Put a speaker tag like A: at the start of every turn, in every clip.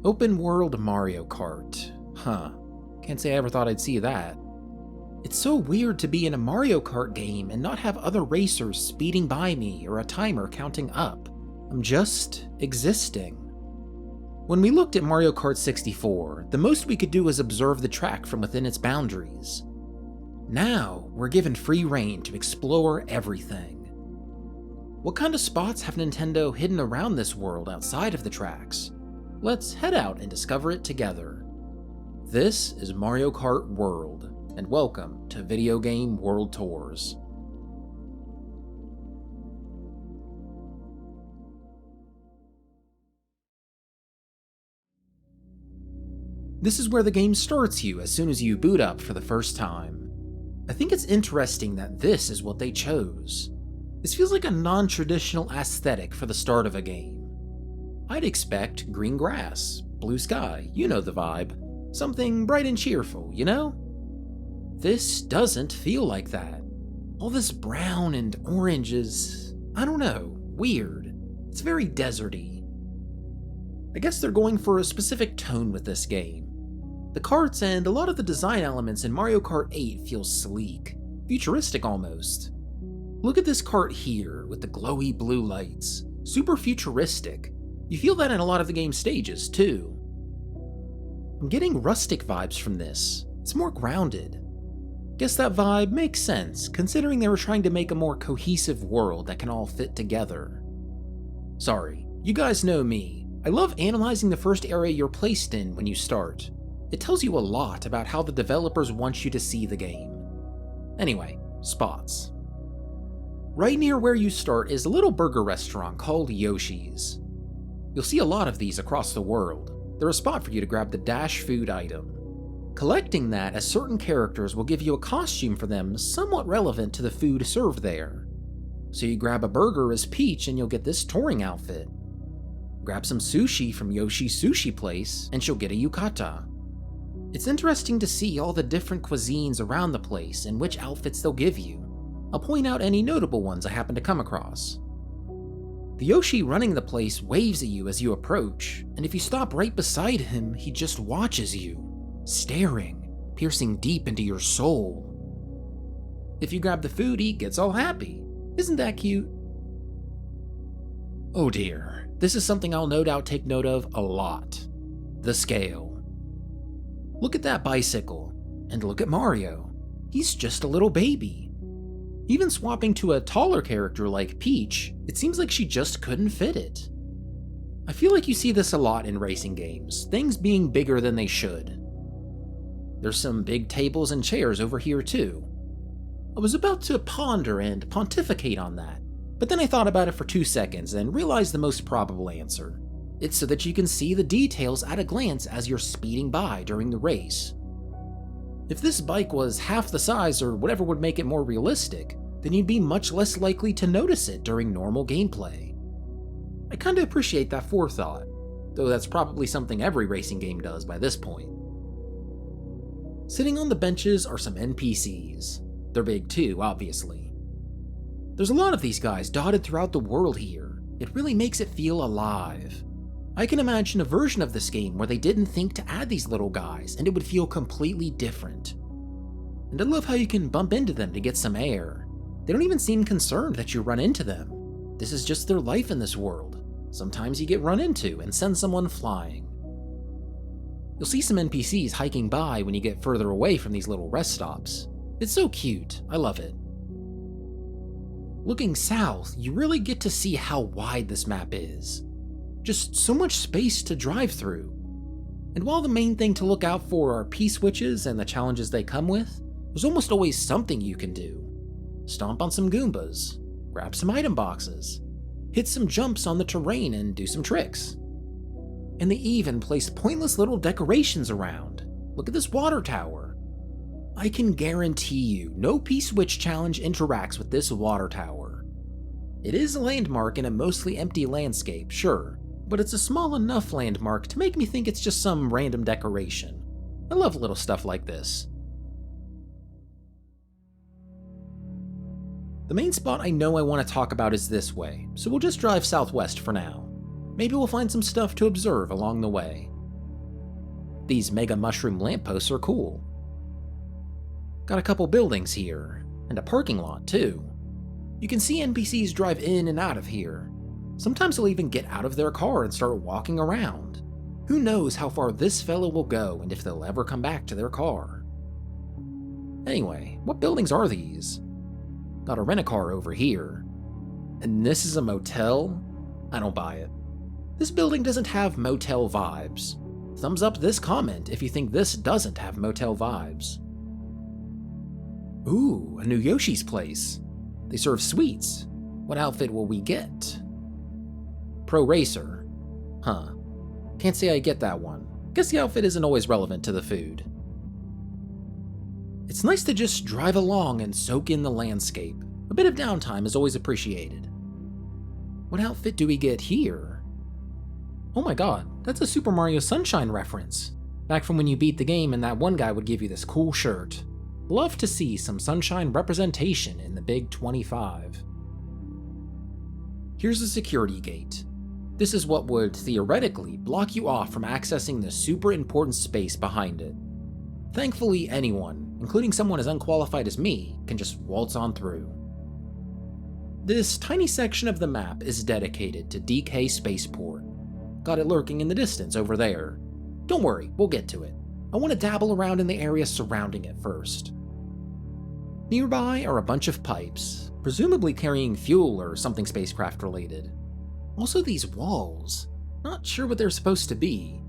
A: Open world Mario Kart. Huh. Can't say I ever thought I'd see that. It's so weird to be in a Mario Kart game and not have other racers speeding by me or a timer counting up. I'm just existing. When we looked at Mario Kart 64, the most we could do was observe the track from within its boundaries. Now, we're given free rein to explore everything. What kind of spots have Nintendo hidden around this world outside of the tracks? Let's head out and discover it together. This is Mario Kart World, and welcome to Video Game World Tours. This is where the game starts you as soon as you boot up for the first time. I think it's interesting that this is what they chose. This feels like a non-traditional aesthetic for the start of a game. I'd expect green grass, blue sky, you know the vibe. Something bright and cheerful, you know? This doesn't feel like that. All this brown and orange is, I don't know, weird. It's very deserty. I guess they're going for a specific tone with this game. The karts and a lot of the design elements in Mario Kart 8 feel sleek, futuristic almost. Look at this kart here with the glowy blue lights. Super futuristic. You feel that in a lot of the game's stages too. I'm getting rustic vibes from this. It's more grounded. Guess that vibe makes sense, considering they were trying to make a more cohesive world that can all fit together. Sorry, you guys know me. I love analyzing the first area you're placed in when you start. It tells you a lot about how the developers want you to see the game. Anyway, spots. Right near where you start is a little burger restaurant called Yoshi's. You'll see a lot of these across the world. They're a spot for you to grab the dash food item. Collecting that as certain characters will give you a costume for them somewhat relevant to the food served there. So you grab a burger as Peach and you'll get this touring outfit. Grab some sushi from Yoshi's sushi place and she'll get a yukata. It's interesting to see all the different cuisines around the place and which outfits they'll give you. I'll point out any notable ones I happen to come across. The Yoshi running the place waves at you as you approach, and if you stop right beside him, he just watches you, staring, piercing deep into your soul. If you grab the food, he gets all happy. Isn't that cute? Oh dear, this is something I'll no doubt take note of a lot. The scale. Look at that bicycle, and look at Mario. He's just a little baby. Even swapping to a taller character like Peach, it seems like she just couldn't fit it. I feel like you see this a lot in racing games, things being bigger than they should. There's some big tables and chairs over here too. I was about to ponder and pontificate on that, but then I thought about it for 2 seconds and realized the most probable answer. It's so that you can see the details at a glance as you're speeding by during the race. If this bike was half the size or whatever would make it more realistic, then you'd be much less likely to notice it during normal gameplay. I kinda appreciate that forethought, though that's probably something every racing game does by this point. Sitting on the benches are some NPCs. They're big too, obviously. There's a lot of these guys dotted throughout the world here. It really makes it feel alive. I can imagine a version of this game where they didn't think to add these little guys and it would feel completely different. And I love how you can bump into them to get some air. They don't even seem concerned that you run into them. This is just their life in this world. Sometimes you get run into and send someone flying. You'll see some NPCs hiking by when you get further away from these little rest stops. It's so cute, I love it. Looking south, you really get to see how wide this map is. Just so much space to drive through. And while the main thing to look out for are P-switches and the challenges they come with, there's almost always something you can do. Stomp on some Goombas, grab some item boxes, hit some jumps on the terrain and do some tricks. And they even placed pointless little decorations around. Look at this water tower. I can guarantee you no P-switch challenge interacts with this water tower. It is a landmark in a mostly empty landscape, sure, but it's a small enough landmark to make me think it's just some random decoration. I love little stuff like this. The main spot I know I want to talk about is this way, so we'll just drive southwest for now. Maybe we'll find some stuff to observe along the way. These mega mushroom lampposts are cool. Got a couple buildings here, and a parking lot too. You can see NPCs drive in and out of here. Sometimes they'll even get out of their car and start walking around. Who knows how far this fellow will go and if they'll ever come back to their car. Anyway, what buildings are these? Got a rent-a-car over here. And this is a motel? I don't buy it. This building doesn't have motel vibes. Thumbs up this comment if you think this doesn't have motel vibes. Ooh, a new Yoshi's place. They serve sweets. What outfit will we get? Pro Racer. Huh. Can't say I get that one. Guess the outfit isn't always relevant to the food. It's nice to just drive along and soak in the landscape. A bit of downtime is always appreciated. What outfit do we get here? Oh my god, that's a Super Mario Sunshine reference. Back from when you beat the game and that one guy would give you this cool shirt. Love to see some Sunshine representation in the Big 25. Here's the security gate. This is what would theoretically block you off from accessing the super important space behind it. Thankfully, anyone, including someone as unqualified as me, can just waltz on through. This tiny section of the map is dedicated to DK Spaceport. Got it lurking in the distance over there. Don't worry, we'll get to it. I want to dabble around in the area surrounding it first. Nearby are a bunch of pipes, presumably carrying fuel or something spacecraft related. Also these walls, not sure what they're supposed to be.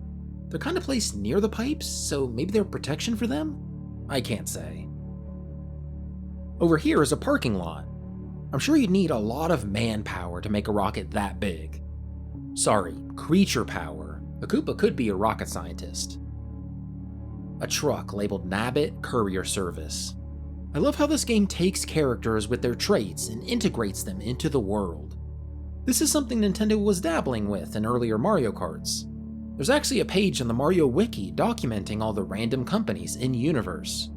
A: They're kind of placed near the pipes, so maybe they're protection for them? I can't say. Over here is a parking lot. I'm sure you'd need a lot of manpower to make a rocket that big. Sorry, creature power. A Koopa could be a rocket scientist. A truck labeled Nabbit Courier Service. I love how this game takes characters with their traits and integrates them into the world. This is something Nintendo was dabbling with in earlier Mario Karts. There's actually a page on the Mario Wiki documenting all the random companies in-universe.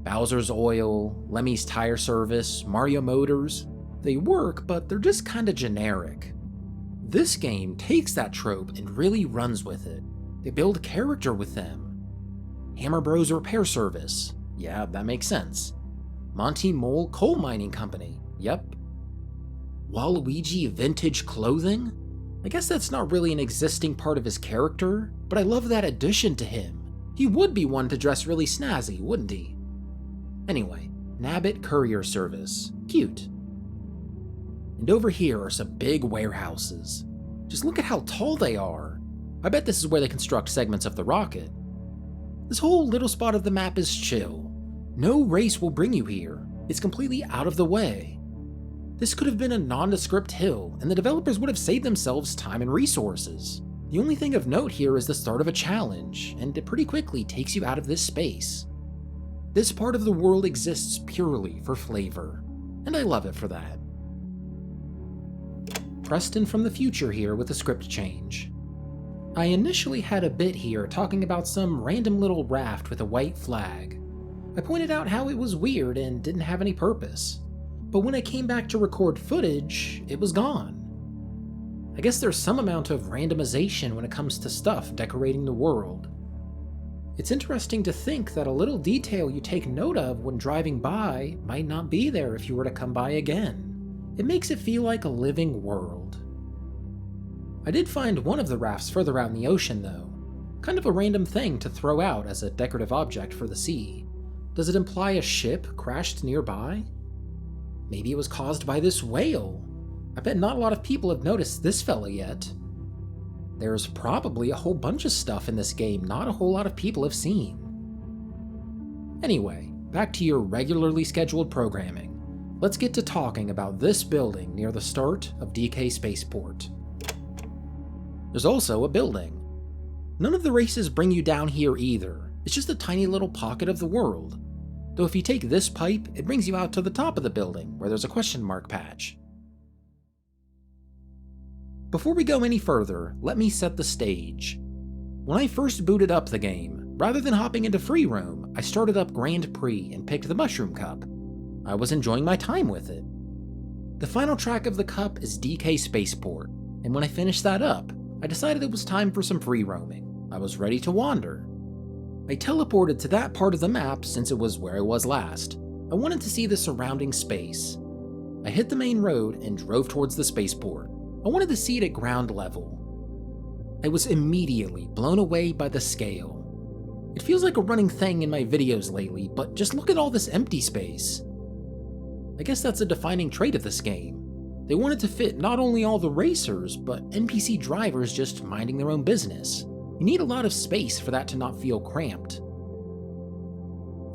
A: Bowser's Oil, Lemmy's Tire Service, Mario Motors. They work, but they're just kinda generic. This game takes that trope and really runs with it. They build character with them. Hammer Bros Repair Service. Yeah, that makes sense. Monty Mole Coal Mining Company. Yep. Waluigi Vintage Clothing? I guess that's not really an existing part of his character, but I love that addition to him. He would be one to dress really snazzy, wouldn't he? Anyway, Nabbit Courier Service. Cute. And over here are some big warehouses. Just look at how tall they are. I bet this is where they construct segments of the rocket. This whole little spot of the map is chill. No race will bring you here. It's completely out of the way. This could have been a nondescript hill, and the developers would have saved themselves time and resources. The only thing of note here is the start of a challenge, and it pretty quickly takes you out of this space. This part of the world exists purely for flavor, and I love it for that. Preston from the future here with a script change. I initially had a bit here talking about some random little raft with a white flag. I pointed out how it was weird and didn't have any purpose, but when I came back to record footage, it was gone. I guess there's some amount of randomization when it comes to stuff decorating the world. It's interesting to think that a little detail you take note of when driving by might not be there if you were to come by again. It makes it feel like a living world. I did find one of the rafts further out in the ocean though. Kind of a random thing to throw out as a decorative object for the sea. Does it imply a ship crashed nearby? Maybe it was caused by this whale. I bet not a lot of people have noticed this fella yet. There's probably a whole bunch of stuff in this game not a whole lot of people have seen. Anyway, back to your regularly scheduled programming. Let's get to talking about this building near the start of DK Spaceport. There's also a building. None of the races bring you down here either. It's just a tiny little pocket of the world. Though if you take this pipe, it brings you out to the top of the building, where there's a question mark patch. Before we go any further, let me set the stage. When I first booted up the game, rather than hopping into free roam, I started up Grand Prix and picked the Mushroom Cup. I was enjoying my time with it. The final track of the cup is DK Spaceport, and when I finished that up, I decided it was time for some free roaming. I was ready to wander. I teleported to that part of the map since it was where I was last. I wanted to see the surrounding space. I hit the main road and drove towards the spaceport. I wanted to see it at ground level. I was immediately blown away by the scale. It feels like a running thing in my videos lately, but just look at all this empty space. I guess that's a defining trait of this game. They wanted to fit not only all the racers, but NPC drivers just minding their own business. You need a lot of space for that to not feel cramped.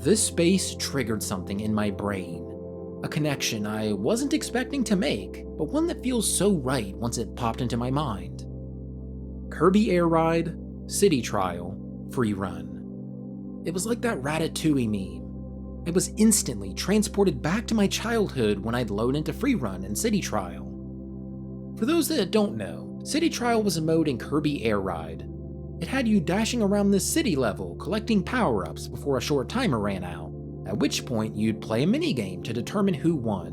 A: This space triggered something in my brain. A connection I wasn't expecting to make, but one that feels so right once it popped into my mind. Kirby Air Ride, City Trial, Free Run. It was like that Ratatouille meme. I was instantly transported back to my childhood when I'd load into Free Run and City Trial. For those that don't know, City Trial was a mode in Kirby Air Ride. It had you dashing around this city level, collecting power-ups before a short timer ran out, at which point you'd play a minigame to determine who won.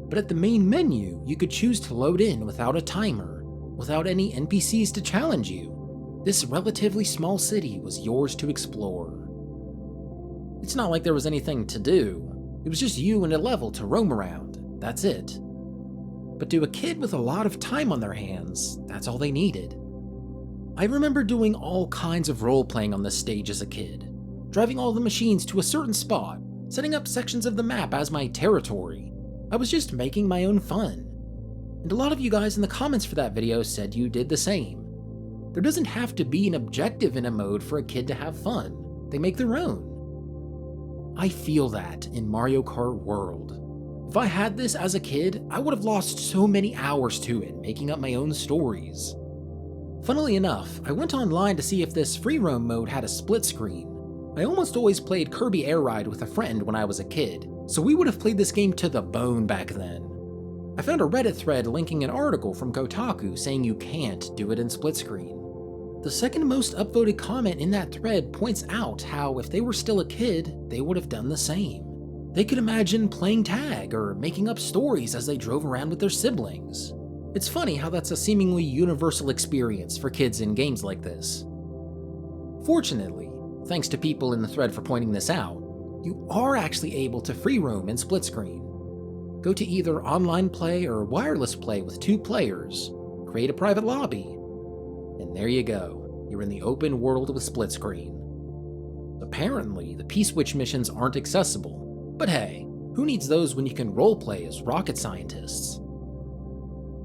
A: But at the main menu, you could choose to load in without a timer, without any NPCs to challenge you. This relatively small city was yours to explore. It's not like there was anything to do. It was just you and a level to roam around. That's it. But to a kid with a lot of time on their hands, that's all they needed. I remember doing all kinds of role-playing on this stage as a kid, driving all the machines to a certain spot, setting up sections of the map as my territory. I was just making my own fun. And a lot of you guys in the comments for that video said you did the same. There doesn't have to be an objective in a mode for a kid to have fun. They make their own. I feel that in Mario Kart World. If I had this as a kid, I would have lost so many hours to it, making up my own stories. Funnily enough, I went online to see if this free roam mode had a split screen. I almost always played Kirby Air Ride with a friend when I was a kid, so we would have played this game to the bone back then. I found a Reddit thread linking an article from Kotaku saying you can't do it in split screen. The second most upvoted comment in that thread points out how if they were still a kid, they would have done the same. They could imagine playing tag or making up stories as they drove around with their siblings. It's funny how that's a seemingly universal experience for kids in games like this. Fortunately, thanks to people in the thread for pointing this out, you are actually able to free roam in split screen. Go to either online play or wireless play with 2 players, create a private lobby, and there you go, you're in the open world with split screen. Apparently, the P-Switch missions aren't accessible, but hey, who needs those when you can roleplay as rocket scientists?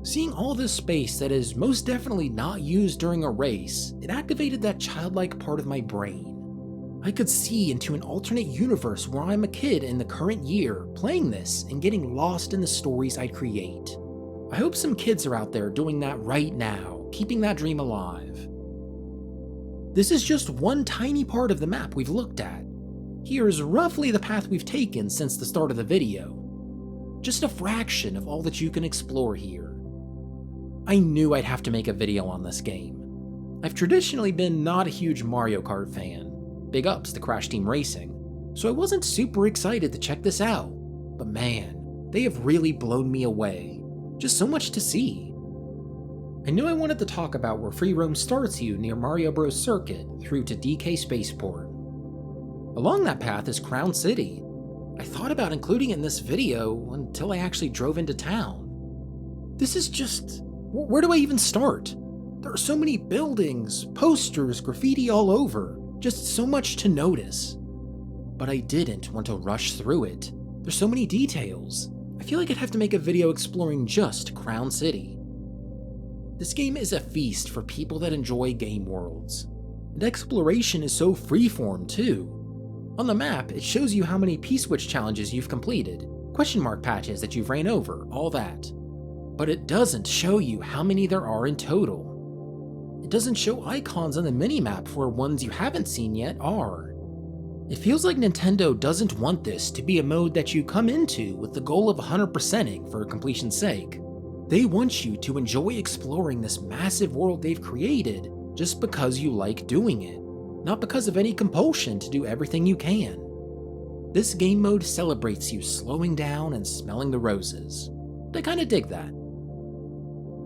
A: Seeing all this space that is most definitely not used during a race, it activated that childlike part of my brain. I could see into an alternate universe where I'm a kid in the current year, playing this and getting lost in the stories I create. I hope some kids are out there doing that right now, keeping that dream alive. This is just one tiny part of the map we've looked at. Here's roughly the path we've taken since the start of the video. Just a fraction of all that you can explore here. I knew I'd have to make a video on this game. I've traditionally been not a huge Mario Kart fan, big ups to Crash Team Racing, so I wasn't super excited to check this out, but man, they have really blown me away. Just so much to see. I knew I wanted to talk about where free roam starts you near Mario Bros. Circuit through to DK Spaceport. Along that path is Crown City. I thought about including it in this video until I actually drove into town. This is just... where do I even start? There are so many buildings, posters, graffiti all over, just so much to notice. But I didn't want to rush through it. There's so many details. I feel like I'd have to make a video exploring just Crown City. This game is a feast for people that enjoy game worlds. And exploration is so freeform too. On the map, it shows you how many P-Switch challenges you've completed, question mark patches that you've ran over, all that. But it doesn't show you how many there are in total. It doesn't show icons on the minimap where ones you haven't seen yet are. It feels like Nintendo doesn't want this to be a mode that you come into with the goal of 100%ing for completion's sake. They want you to enjoy exploring this massive world they've created just because you like doing it, not because of any compulsion to do everything you can. This game mode celebrates you slowing down and smelling the roses. I kinda dig that.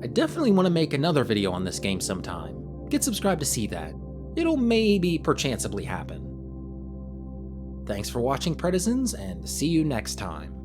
A: I definitely want to make another video on this game sometime. Get subscribed to see that. it'll maybe perchancebly happen. Thanks for watching, Predizens, and see you next time.